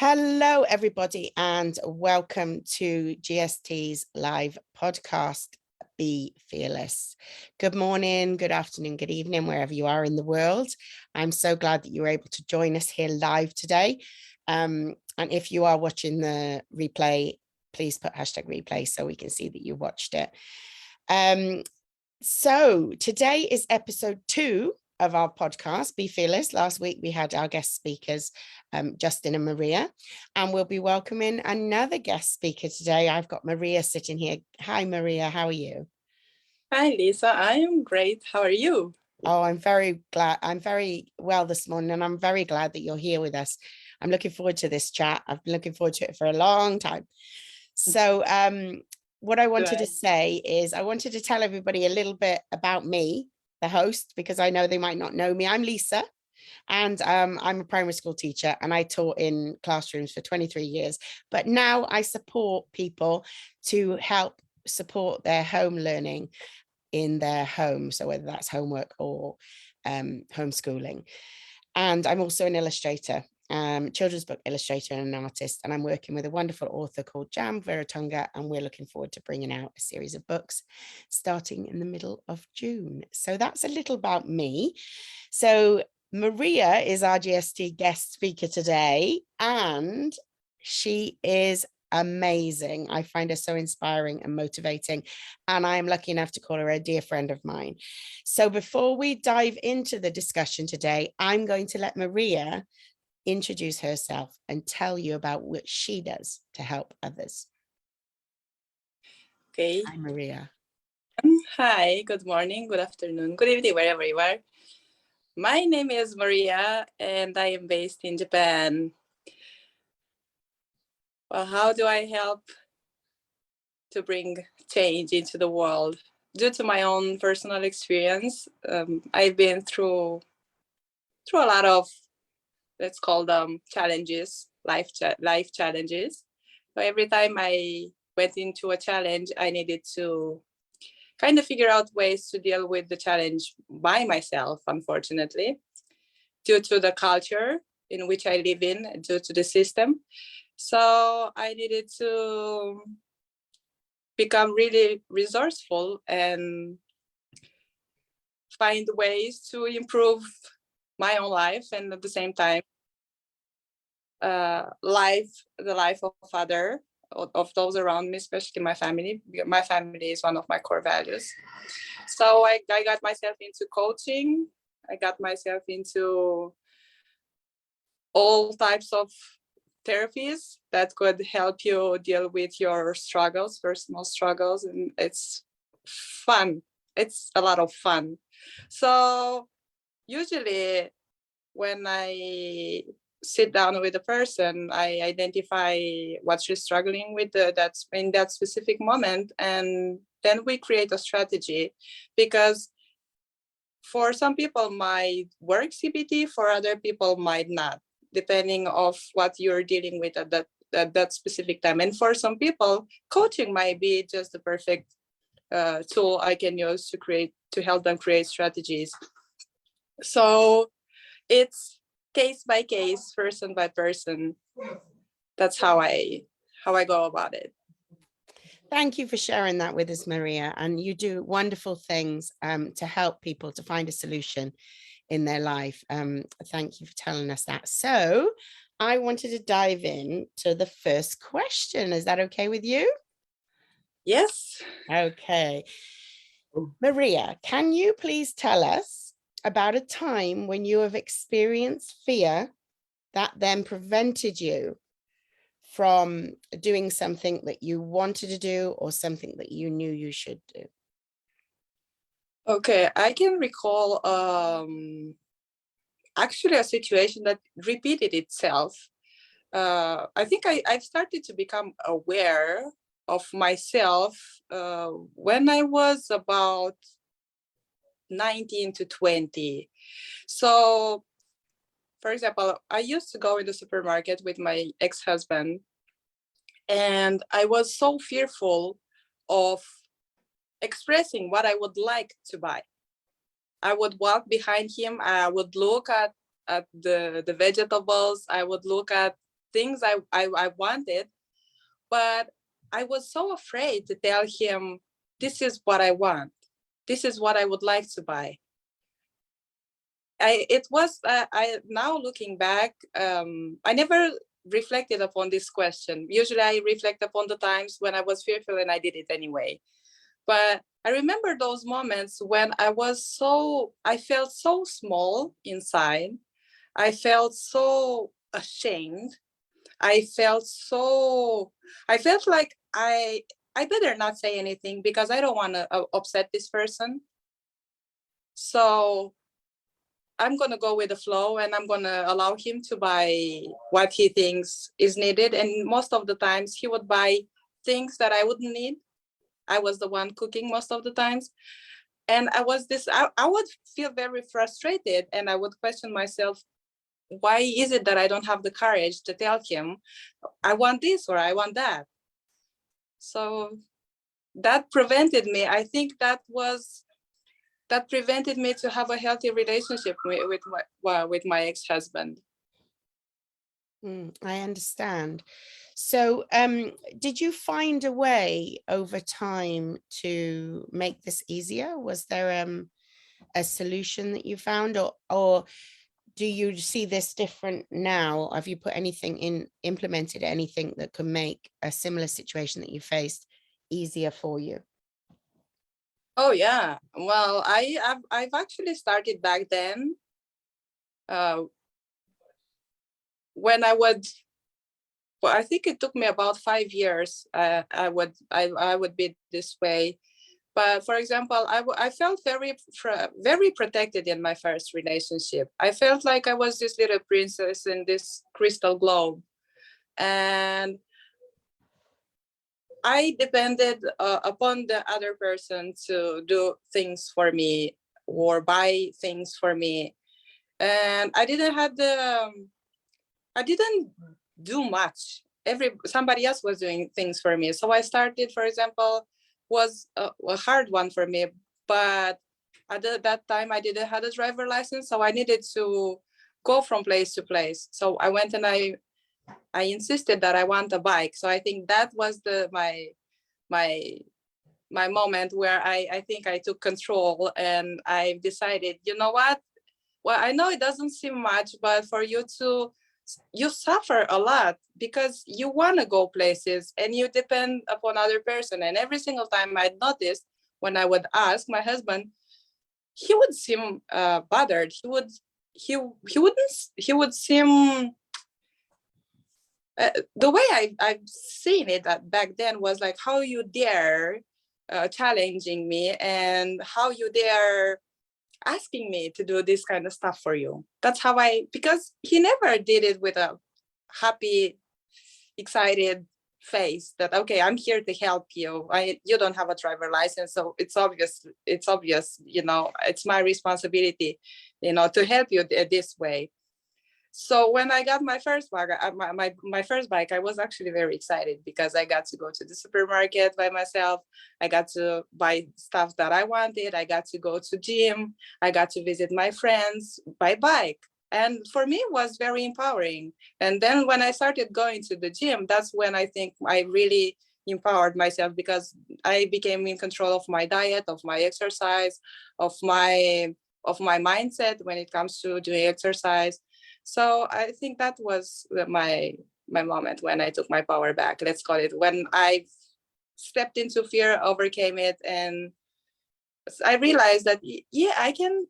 Hello, everybody, and welcome to G.S.T's live podcast, Be Fearless. Good morning, good afternoon, good evening, wherever you are in the world. I'm so glad that you were able to join us here live today. And if you are watching the replay, please put hashtag replay so we can see that you watched it. So today is episode 2 of our podcast, Be Fearless. Last week we had our guest speakers, Justin and Maria, and we'll be welcoming another guest speaker today. I've got Maria sitting here. Hi, Maria. How are you? Hi, Lisa. I am great. How are you? Oh, I'm very glad. I'm very well this morning, and I'm very glad that you're here with us. I'm looking forward to this chat. I've been looking forward to it for a long time. So, what I wanted to say is I wanted to tell everybody a little bit about me, the host, because I know they might not know me. I'm Lisa, and I'm a primary school teacher, and I taught in classrooms for 23 years. But now I support people to help support their home learning in their home. So whether that's homework or homeschooling. And I'm also an illustrator. Children's book illustrator and an artist, and I'm working with a wonderful author called Jam Veratonga, and we're looking forward to bringing out a series of books starting in the middle of June. So that's a little about me. So Maria is our G.S.T guest speaker today, and she is amazing. I find her so inspiring and motivating, and I am lucky enough to call her a dear friend of mine. So before we dive into the discussion today, I'm going to let Maria introduce herself and tell you about what she does to help others. Okay. Hi, Maria. Hi, good morning, good afternoon, good evening, wherever you are. My name is Maria, and I am based in Japan. Well, how do I help to bring change into the world? Due to my own personal experience, I've been through a lot of, let's call them challenges, life challenges. So every time I went into a challenge, I needed to kind of figure out ways to deal with the challenge by myself, unfortunately, due to the culture in which I live in, due to the system. So I needed to become really resourceful and find ways to improve my own life, and at the same time, the life of other of those around me, especially my family. My family is one of my core values. So I got myself into coaching. I got myself into all types of therapies that could help you deal with your struggles, personal struggles, and it's fun. It's a lot of fun. So usually when I sit down with a person, I identify what she's struggling with that's in that specific moment, and then we create a strategy. Because for some people might work CBT, for other people might not, depending of what you're dealing with at that specific time. And for some people, coaching might be just the perfect tool I can use to help them create strategies. So it's case by case, person by person. That's how I go about it. Thank you for sharing that with us, Maria. And you do wonderful things to help people to find a solution in their life. Thank you for telling us that. So I wanted to dive in to the first question. Is that okay with you? Yes. Okay. Maria, can you please tell us about a time when you have experienced fear that then prevented you from doing something that you wanted to do or something that you knew you should do? Okay, I can recall actually a situation that repeated itself. I think I've started to become aware of myself when I was about 19 to 20. So, for example, I used to go in the supermarket with my ex-husband, and I was so fearful of expressing what I would like to buy. I would walk behind him. I would look at the vegetables. I would look at things I wanted, but I was so afraid to tell him, this is what I want. This is what I would like to buy. I now looking back, I never reflected upon this question. Usually I reflect upon the times when I was fearful and I did it anyway. But I remember those moments when I felt so small inside. I felt so ashamed. I felt like I better not say anything because I don't want to upset this person. So I'm going to go with the flow and I'm going to allow him to buy what he thinks is needed. And most of the times he would buy things that I wouldn't need. I was the one cooking most of the times. And I would feel very frustrated and I would question myself, why is it that I don't have the courage to tell him, I want this or I want that? So that prevented me. I think that prevented me to have a healthy relationship with my ex-husband. I understand. So did you find a way over time to make this easier? Was there a solution that you found, or do you see this different now? Have you implemented anything that could make a similar situation that you faced easier for you? Oh yeah. Well, I've actually started back then. When I think it took me about 5 years. I would be this way. But for example, I felt very protected in my first relationship. I felt like I was this little princess in this crystal globe, and I depended upon the other person to do things for me or buy things for me, and I didn't do much. Somebody else was doing things for me. So I started, for example, was a hard one for me, but at that time I didn't have a driver license, so I needed to go from place to place. So I went and I insisted that I want a bike. So I think that was my moment where I think I took control and I decided, you know what? Well, I know it doesn't seem much, but for you suffer a lot because you want to go places and you depend upon other person. And every single time I noticed when I would ask my husband, he would seem bothered. He would seem the way I've seen it back then was like, how you dare challenging me and how you dare asking me to do this kind of stuff for you. That's how because he never did it with a happy, excited face that, okay, I'm here to help you. You don't have a driver license, so it's obvious, it's my responsibility, to help you this way. So when I got my first bike, my first bike, I was actually very excited because I got to go to the supermarket by myself. I got to buy stuff that I wanted. I got to go to gym. I got to visit my friends by bike. And for me, it was very empowering. And then when I started going to the gym, that's when I think I really empowered myself because I became in control of my diet, of my exercise, of my mindset when it comes to doing exercise. So I think that was my moment when I took my power back, let's call it, when I stepped into fear, overcame it, and I realized that, yeah, I can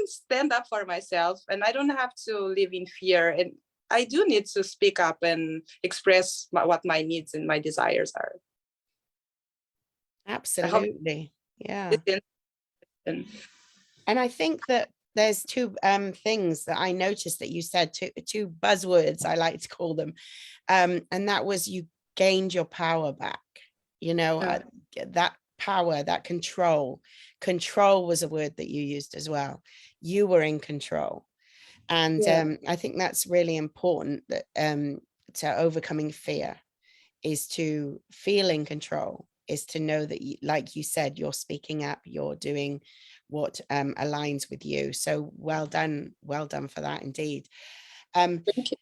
stand up for myself and I don't have to live in fear. And I do need to speak up and express what my needs and my desires are. Absolutely. Yeah. And I think that there's two things that I noticed that you said, two buzzwords, I like to call them. And that was, you gained your power back, that power, that control. Control was a word that you used as well. You were in control. And I think that's really important, that to overcoming fear is to feel in control, is to know that, like you said, you're speaking up, you're doing what aligns with you. So well done for that indeed. thank you.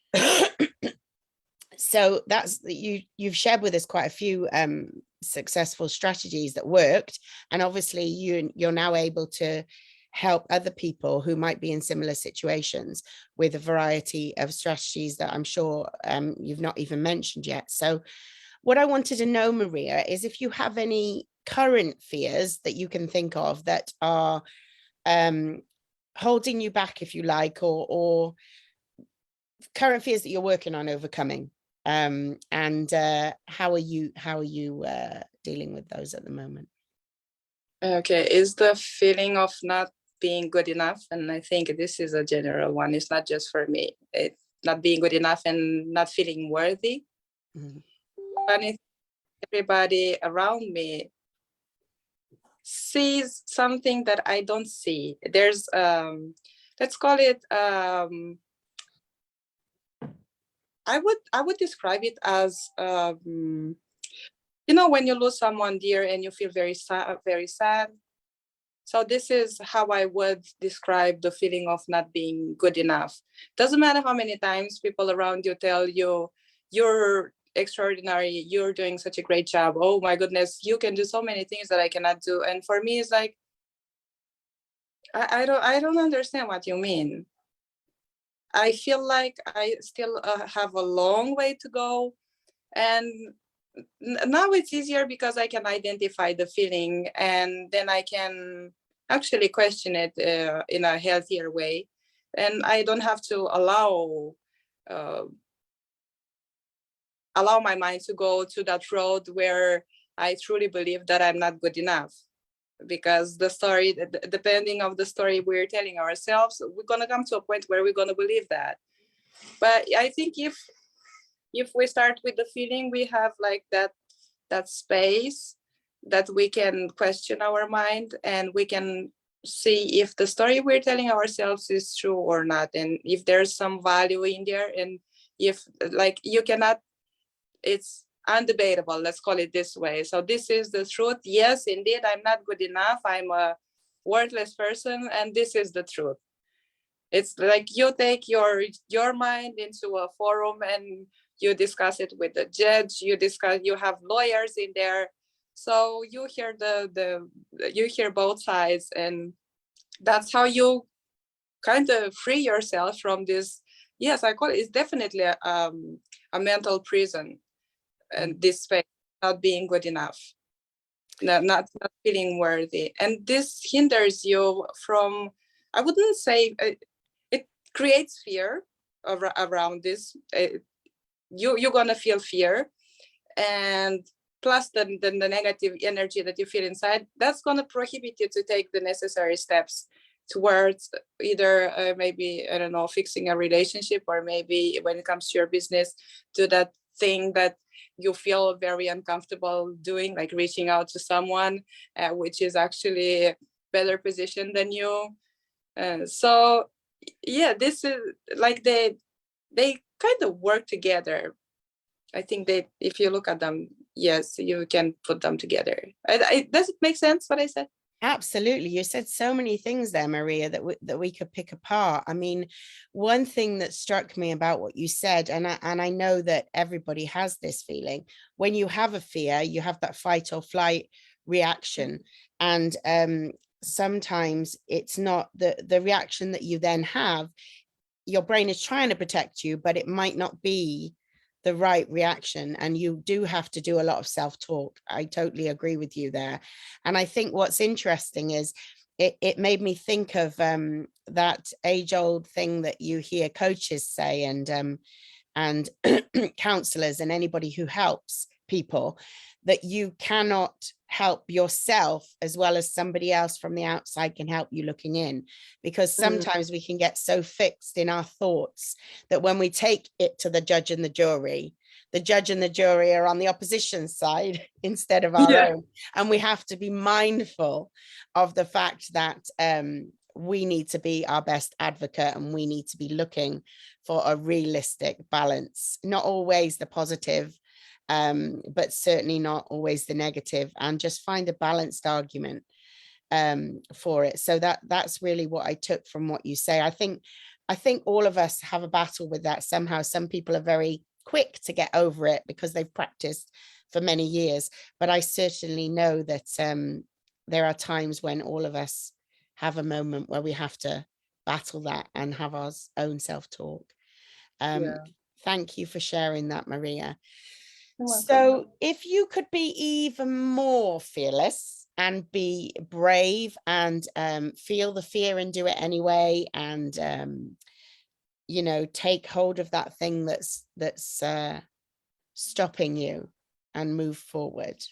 So that's you've shared with us quite a few successful strategies that worked, and obviously you're now able to help other people who might be in similar situations with a variety of strategies that I'm sure you've not even mentioned yet. So what I wanted to know, Maria, is if you have any current fears that you can think of that are holding you back, if you like, or current fears that you're working on overcoming, and how are you dealing with those at the moment? Okay, is the feeling of not being good enough, and I think this is a general one. It's not just for me. It's not being good enough and not feeling worthy. Mm. And everybody around me sees something that I don't see. There's let's call it I would describe it as you know, when you lose someone dear and you feel very sad, very sad. So this is how I would describe the feeling of not being good enough. Doesn't matter how many times people around you tell you you're extraordinary, you're doing such a great job. Oh my goodness, you can do so many things that I cannot do. And for me, it's like I don't understand what you mean. I feel like I still have a long way to go, and now it's easier because I can identify the feeling, and then I can actually question it in a healthier way, and I don't have to uh, allow my mind to go to that road where I truly believe that I'm not good enough. Because the story, depending of the story we're telling ourselves, we're gonna come to a point where we're gonna believe that. But I think if we start with the feeling, we have like that space that we can question our mind, and we can see if the story we're telling ourselves is true or not, and if there's some value in there, and if like you cannot, it's undebatable, let's call it this way. So this is the truth. Yes, indeed, I'm not good enough, I'm a worthless person, and this is the truth. It's like you take your mind into a forum and you discuss it with the judge, you have lawyers in there, so you hear you hear both sides, and that's how you kind of free yourself from this. Yes, I call it, it's definitely a mental prison, and this space, not being good enough, not feeling worthy, and this hinders you from, I wouldn't say it creates fear around this. You're gonna feel fear, and plus the negative energy that you feel inside, that's gonna prohibit you to take the necessary steps towards either maybe, I don't know, fixing a relationship, or maybe when it comes to your business, do that thing that you feel very uncomfortable doing, like reaching out to someone which is actually better positioned than you. So yeah, this is like they kind of work together. I think they, if you look at them, yes, you can put them together. Does it make sense what I said? Absolutely. You said so many things there, Maria, that we could pick apart. I mean, one thing that struck me about what you said, and I know that everybody has this feeling, when you have a fear, you have that fight or flight reaction. And sometimes it's not the reaction that you then have. Your brain is trying to protect you, but it might not be the right reaction, and you do have to do a lot of self-talk. I totally agree with you there. And I think what's interesting is it made me think of that age-old thing that you hear coaches say, and counselors and anybody who helps people, that you cannot help yourself as well as somebody else from the outside can help you looking in, because sometimes we can get so fixed in our thoughts that when we take it to the judge and the jury are on the opposition side instead of our own, and we have to be mindful of the fact that we need to be our best advocate, and we need to be looking for a realistic balance, not always the positive, but certainly not always the negative, and just find a balanced argument for it. So that's really what I took from what you say. I think all of us have a battle with that somehow. Some people are very quick to get over it because they've practiced for many years. But I certainly know that there are times when all of us have a moment where we have to battle that and have our own self-talk. Thank you for sharing that, Maria. So if you could be even more fearless and be brave and feel the fear and do it anyway, and you know, take hold of that thing that's stopping you and move forward,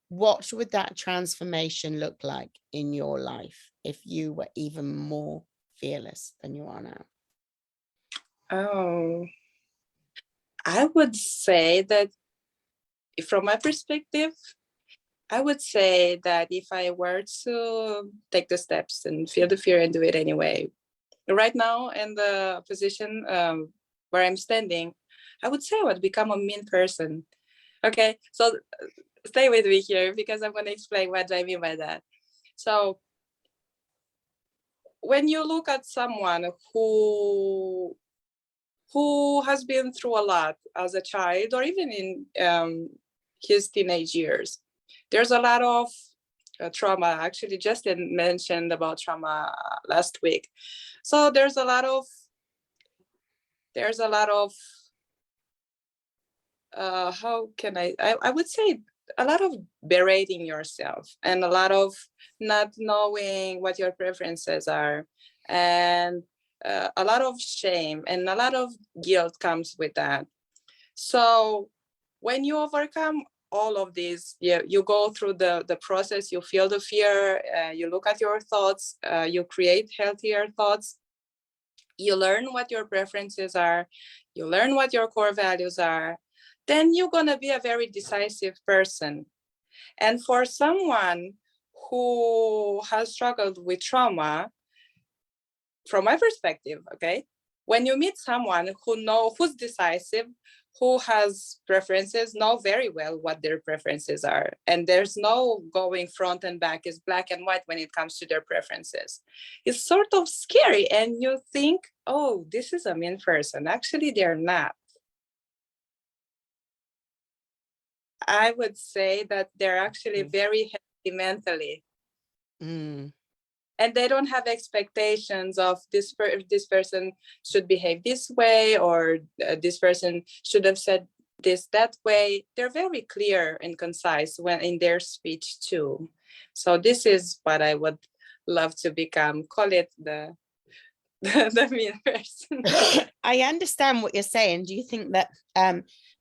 what would that transformation look like in your life if you were even more fearless than you are now? Oh, I would say that from my perspective, I would say that if I were to take the steps and feel the fear and do it anyway, right now in the position where I'm standing, I would say I would become a mean person. Okay, so stay with me here because I'm going to explain what I mean by that. So when you look at someone who has been through a lot as a child or even in his teenage years, there's a lot of trauma. Actually, Justin mentioned about trauma last week. So there's a lot of how can I would say a lot of berating yourself and a lot of not knowing what your preferences are, and a lot of shame and a lot of guilt comes with that. So when you overcome all of this, you go through the process, you feel the fear, you look at your thoughts, you create healthier thoughts, you learn what your preferences are, you learn what your core values are, then you're going to be a very decisive person. And for someone who has struggled with trauma, from my perspective, okay, when you meet someone who's decisive, who has preferences, know very well what their preferences are, and there's no going front and back, is black and white when it comes to their preferences. It's sort of scary, and you think, oh, this is a mean person. Actually, they're not. I would say that they're actually very healthy mentally. And they don't have expectations of this person should behave this way, or this person should have said this that way. They're very clear and concise when in their speech too. So this is what I would love to become. Call it the mean person. I understand what you're saying. Do you think that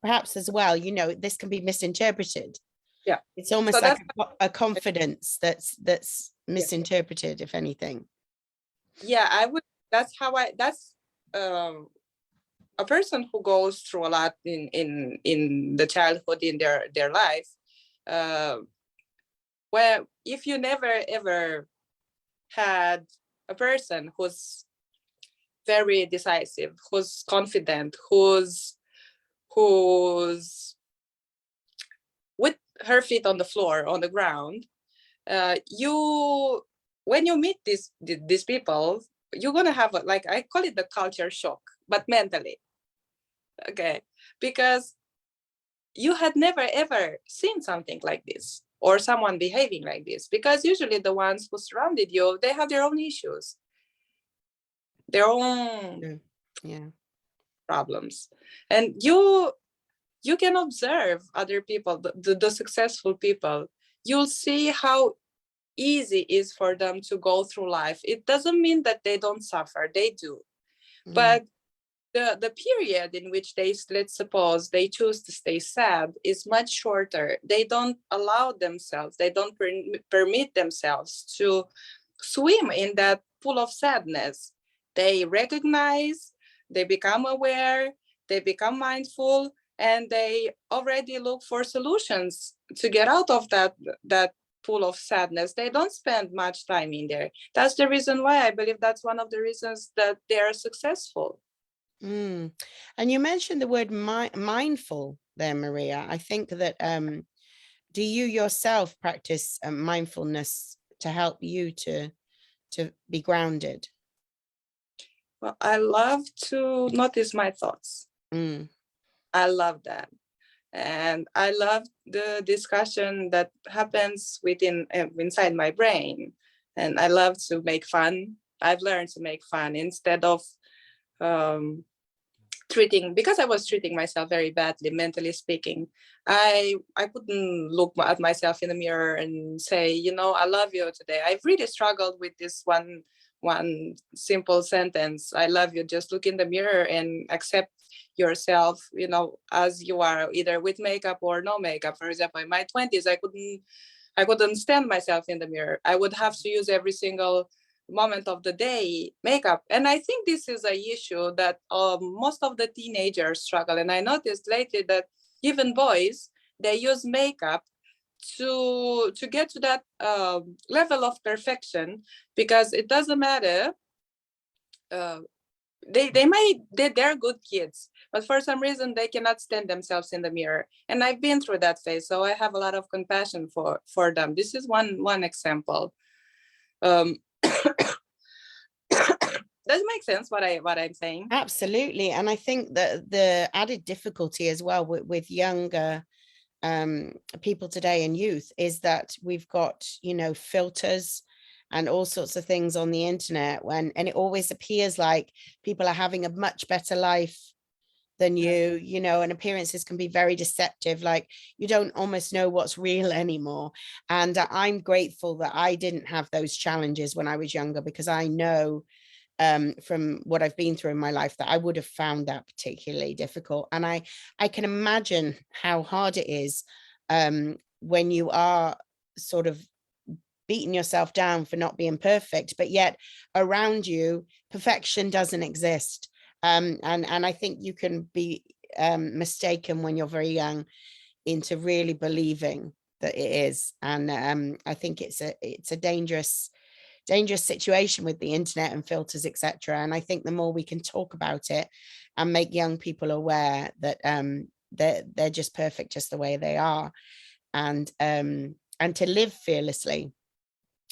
perhaps as well, you know, this can be misinterpreted? Yeah, it's almost so like a confidence that's misinterpreted, if anything. Yeah, I would. That's how I. That's a person who goes through a lot in the childhood in their life. Where if you never ever had a person who's very decisive, who's confident, who's with her feet on the floor, on the ground, you when you meet these people, you're gonna have like, I call it the culture shock, but mentally, okay, because you had never ever seen something like this or someone behaving like this, because usually the ones who surrounded you, they have their own issues, their own problems, and you can observe other people, the successful people. You'll see how easy is for them to go through life. It doesn't mean that they don't suffer, they do, but the period in which they, let's suppose, they choose to stay sad is much shorter. They don't allow themselves, they don't permit themselves to swim in that pool of sadness. They recognize, they become aware, they become mindful, and they already look for solutions to get out of that pool of sadness. They don't spend much time in there. That's the reason why I believe that's one of the reasons that they are successful. And you mentioned the word mindful there, Maria. I think that do you yourself practice mindfulness to help you to be grounded? Well, I love to notice my thoughts. I love that. And I love the discussion that happens within inside my brain. And I love to make fun. I've learned to make fun instead of um, because I was treating myself very badly, mentally speaking. I couldn't look at myself in the mirror and say, you know, I love you today. I've really struggled with this one simple sentence. I love you. Just look in the mirror and accept yourself, you know, as you are, either with makeup or no makeup. For example, in my 20s, I couldn't stand myself in the mirror. I would have to use every single moment of the day makeup. And I think this is a issue that most of the teenagers struggle. And I noticed lately that even boys, they use makeup to get to that level of perfection, because it doesn't matter. Uh, they're good kids, but for some reason they cannot stand themselves in the mirror. And I've been through that phase, so I have a lot of compassion for them. This is one example. um does it make sense what I'm saying? Absolutely. And I think that the added difficulty as well with younger people today and youth is that we've got, you know, filters and all sorts of things on the internet, and it always appears like people are having a much better life than you know, and appearances can be very deceptive. Like, you don't almost know what's real anymore. And I'm grateful that I didn't have those challenges when I was younger, because I know from what I've been through in my life that I would have found that particularly difficult. And I can imagine how hard it is when you are sort of beating yourself down for not being perfect, but yet around you perfection doesn't exist. And I think you can be mistaken when you're very young into really believing that it is. And I think it's a dangerous situation with the internet and filters, etc. And I think the more we can talk about it and make young people aware that they're just perfect just the way they are, and to live fearlessly,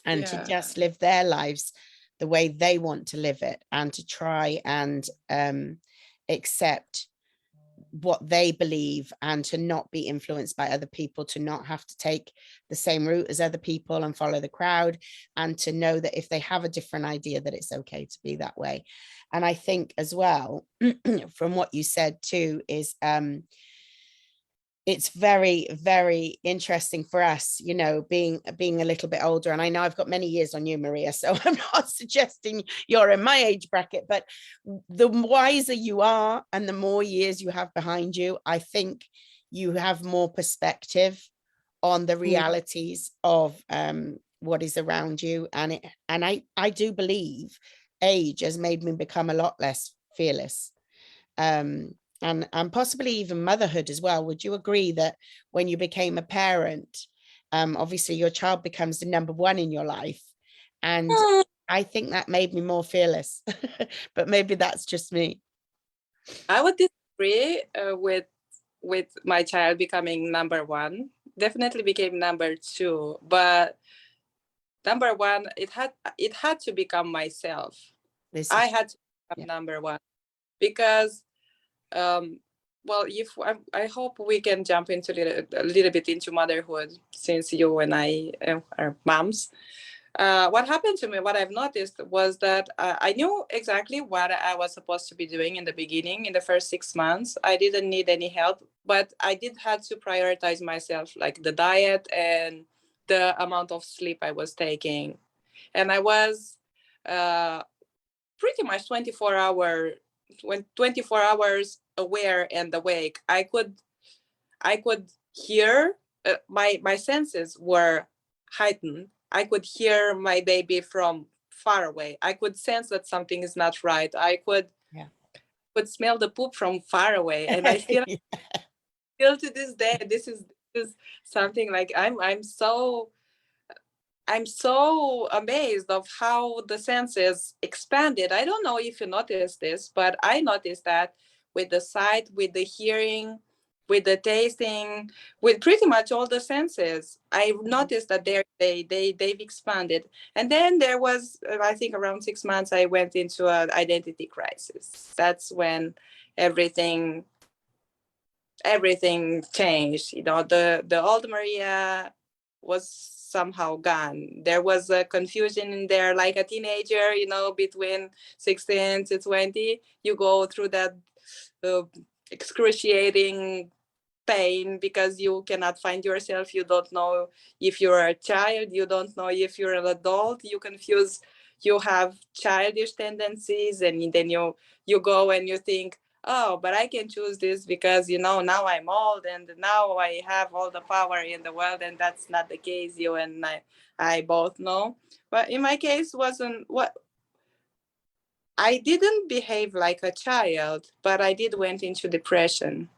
and to just live their lives the way they want to live it, and to try and accept what they believe, and to not be influenced by other people, to not have to take the same route as other people and follow the crowd, and to know that if they have a different idea, that it's okay to be that way. And I think as well, from what you said too, is it's very, very interesting for us, you know, being a little bit older. And I know I've got many years on you, Maria, so I'm not suggesting you're in my age bracket, but the wiser you are and the more years you have behind you, I think you have more perspective on the realities of what is around you. And I do believe age has made me become a lot less fearless. And possibly even motherhood as well. Would you agree that when you became a parent, obviously your child becomes the number one in your life? And I think that made me more fearless, but maybe that's just me. I would disagree with my child becoming number one. Definitely became number two, but number one, it had to become myself. I had to become number one, because well, if I hope we can jump into a little bit into motherhood, since you and I are moms. What happened to me, what I've noticed, was that I knew exactly what I was supposed to be doing in the beginning. In the first 6 months, I didn't need any help, but I did have to prioritize myself, like the diet and the amount of sleep I was taking. And I was pretty much 24 hours aware and awake. I could hear, my senses were heightened. I could hear my baby from far away. I could sense that something is not right. I could smell the poop from far away. And I still still to this day, this is something like I'm so amazed of how the senses expanded. I don't know if you noticed this, but I noticed that with the sight, with the hearing, with the tasting, with pretty much all the senses. I noticed that they've expanded. And then there was, I think around 6 months, I went into an identity crisis. That's when everything everything changed. You know, the old Maria was somehow gone. There was a confusion in there, like a teenager, you know, between 16 to 20. You go through that uh, excruciating pain because you cannot find yourself. You don't know if you're a child, you don't know if you're an adult, you confuse, you have childish tendencies, and then you go and you think, oh, but I can choose this because, you know, now I'm old and now I have all the power in the world. And that's not the case. You and I both know. But in my case, wasn't what I didn't behave like a child, but I did went into depression.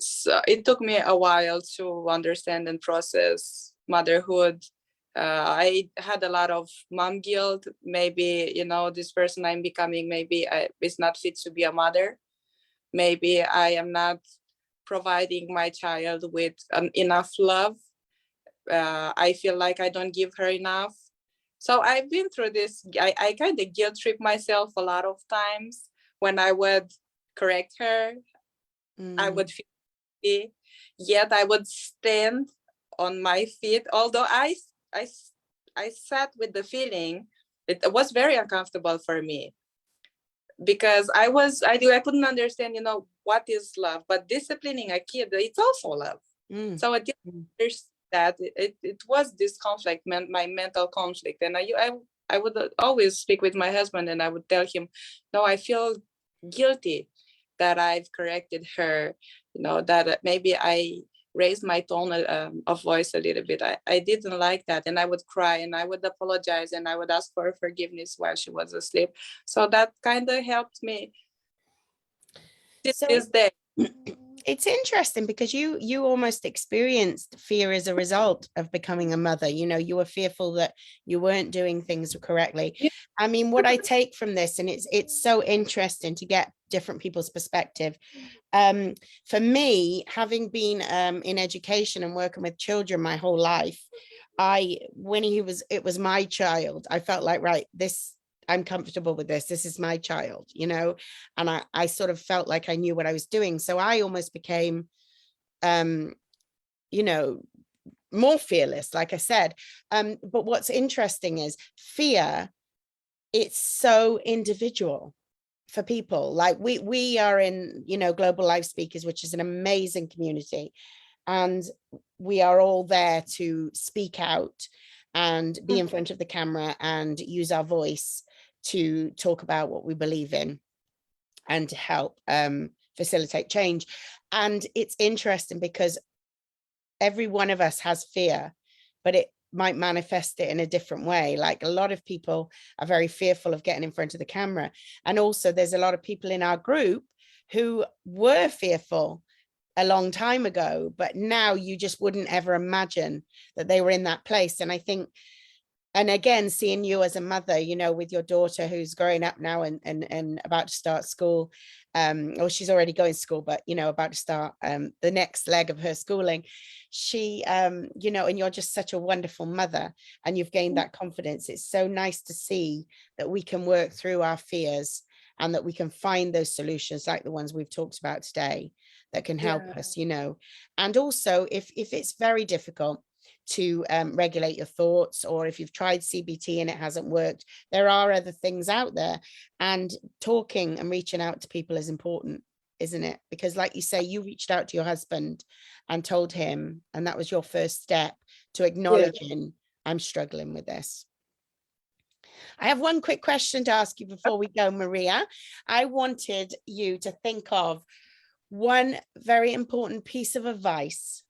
So it took me a while to understand and process motherhood. I had a lot of mom guilt. Maybe, you know, this person I'm becoming, maybe is not fit to be a mother. Maybe I am not providing my child with enough love. I feel like I don't give her enough. So I've been through this. I kind of guilt trip myself a lot of times. When I would correct her, I would feel, yet I would stand on my feet. Although I sat with the feeling, it was very uncomfortable for me because I couldn't understand, you know, what is love. But disciplining a kid, it's also love. So I didn't understand that it was this conflict, my mental conflict, and I would always speak with my husband, and I would tell him, no, I feel guilty that I've corrected her, you know, that maybe I raised my tone of voice a little bit. I didn't like that, and I would cry and I would apologize and I would ask for forgiveness while she was asleep. So that kind of helped me to this day. It's interesting because you almost experienced fear as a result of becoming a mother. You know, you were fearful that you weren't doing things correctly. Yeah. I mean, what I take from this, and it's so interesting to get different people's perspective. For me, having been in education and working with children my whole life, when it was my child, I felt like, right, I'm comfortable with this. This is my child, you know, and I sort of felt like I knew what I was doing. So I almost became, you know, more fearless, like I said. But what's interesting is fear, it's so individual for people. Like we are in, you know, Global Life Speakers, which is an amazing community. And we are all there to speak out and be in front of the camera and use our voice to talk about what we believe in and to help facilitate change. And it's interesting because every one of us has fear, but it might manifest it in a different way. Like a lot of people are very fearful of getting in front of the camera. And also there's a lot of people in our group who were fearful a long time ago, but now you just wouldn't ever imagine that they were in that place. And I think, and again, seeing you as a mother, you know, with your daughter who's growing up now and about to start school, or she's already going to school, but, you know, about to start the next leg of her schooling, she, you know, and you're just such a wonderful mother and you've gained that confidence. It's so nice to see that we can work through our fears and that we can find those solutions like the ones we've talked about today that can help us, you know. And also if it's very difficult to regulate your thoughts, or if you've tried CBT and it hasn't worked, there are other things out there, and talking and reaching out to people is important, isn't it? Because like you say, you reached out to your husband and told him, and that was your first step to acknowledging, I'm struggling with this. I have one quick question to ask you before we go, Maria. I wanted you to think of one very important piece of advice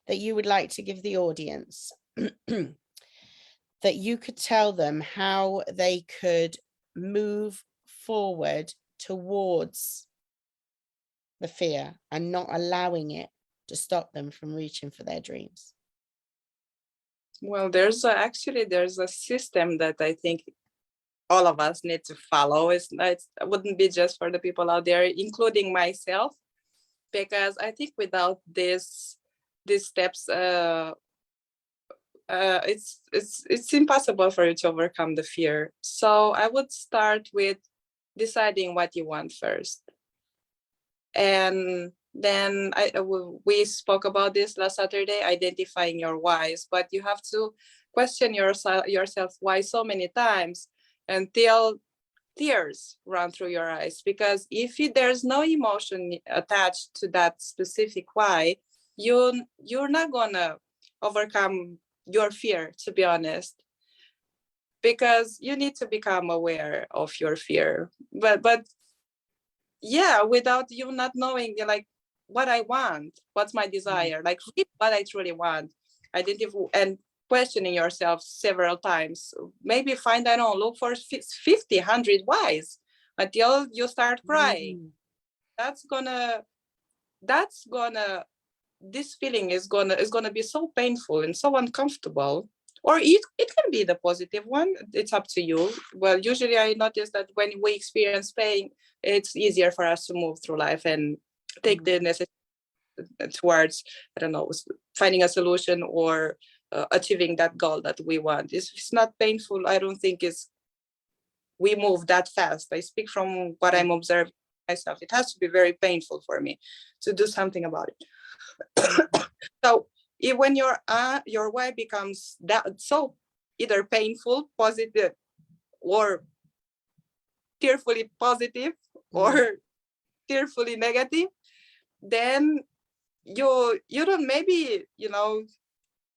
that you would like to give the audience, that you could tell them how they could move forward towards the fear and not allowing it to stop them from reaching for their dreams. Well, there's a system that I think all of us need to follow. It wouldn't be just for the people out there, including myself, because I think without these steps, it's impossible for you to overcome the fear. So I would start with deciding what you want first. And then we spoke about this last Saturday, identifying your whys, but you have to question yourself why so many times until tears run through your eyes. Because if there's no emotion attached to that specific why, you're not gonna overcome your fear, to be honest, because you need to become aware of your fear. But yeah, without you not knowing like what I want, what's my desire, like what I truly want, identify and questioning yourself several times. Maybe find, I don't know, look for 50, 100 whys until you start crying. That's gonna, this feeling is gonna be so painful and so uncomfortable. Or it can be the positive one. It's up to you. Well, usually I notice that when we experience pain, it's easier for us to move through life and take the necessary towards, I don't know, finding a solution or achieving that goal that we want. It's not painful. I don't think we move that fast. I speak from what I'm observing myself. It has to be very painful for me to do something about it. So when your why becomes that so either painful, positive, or tearfully positive, or tearfully negative, then you don't, maybe,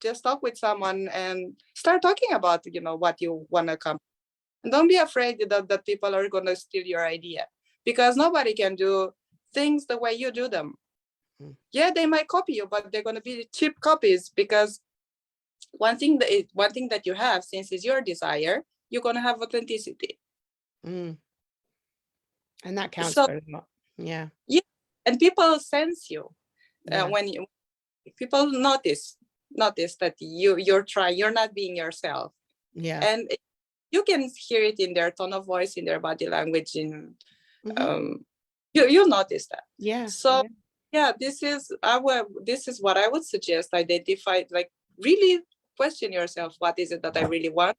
just talk with someone and start talking about, what you want to come. And don't be afraid that people are going to steal your idea, because nobody can do things the way you do them. Yeah, they might copy you, but they're going to be cheap copies, because one thing that you have, since it's your desire, you're going to have authenticity. And that counts So, for a lot. Yeah. And people sense you. When people notice that you're not being yourself. Yeah. And you can hear it in their tone of voice, in their body language, in you notice that. Yeah. So this is what I would suggest. Identify, like, really question yourself, what is it that I really want?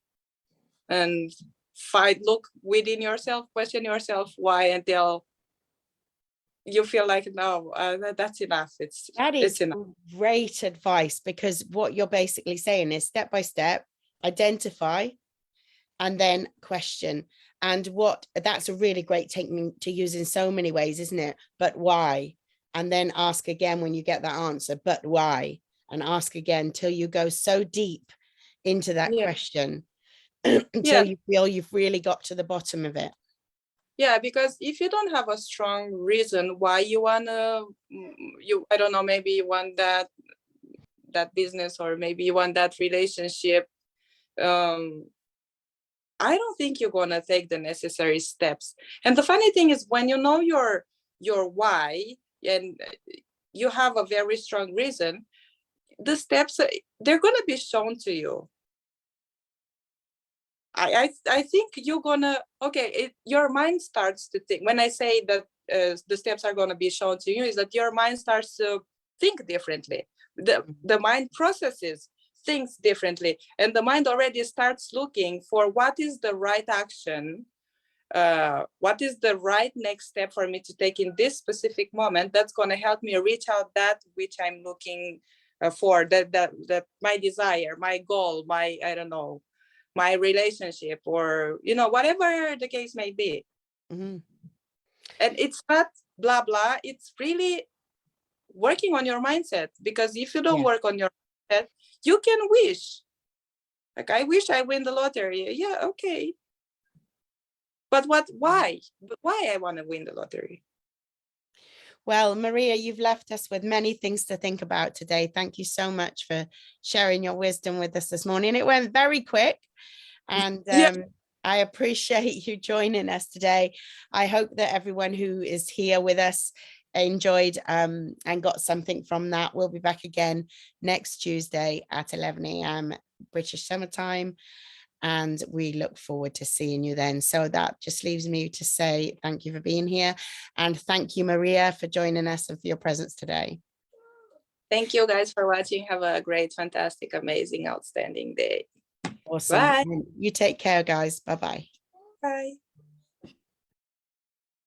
And look within yourself, question yourself why, until you feel like, no, that's enough. That is enough. Great advice, because what you're basically saying is step by step, identify, and then question. And that's a really great technique to use in so many ways, isn't it? But why? And then ask again when you get that answer, but why? And ask again till you go so deep into that question until you feel you've really got to the bottom of it. Yeah, because if you don't have a strong reason why you wanna, I don't know, maybe you want that business, or maybe you want that relationship, I don't think you're gonna take the necessary steps. And the funny thing is, when you know your why, and you have a very strong reason, the steps, they're gonna be shown to you. I think you're gonna, your mind starts to think. When I say that the steps are gonna be shown to you, is that your mind starts to think differently. The mind processes things differently, and the mind already starts looking for what is the right action, what is the right next step for me to take in this specific moment that's going to help me reach out that which I'm looking for, that my desire, my goal, my, I don't know, my relationship, or whatever the case may be. And it's not blah blah, it's really working on your mindset, because if you don't work on your mindset, you can wish, like, I wish I win the lottery. Yeah, okay, but why I want to win the lottery? Well, Maria, you've left us with many things to think about today. Thank you so much for sharing your wisdom with us this morning. It went very quick, and I appreciate you joining us today. I hope that everyone who is here with us enjoyed and got something from that. We'll be back again next Tuesday at 11 a.m. British summertime, and we look forward to seeing you then. So that just leaves me to say thank you for being here, and thank you, Maria, for joining us and for your presence today. Thank you guys for watching. Have a great, fantastic, amazing, outstanding day. Awesome. Bye. You take care, guys. Bye-bye. Bye.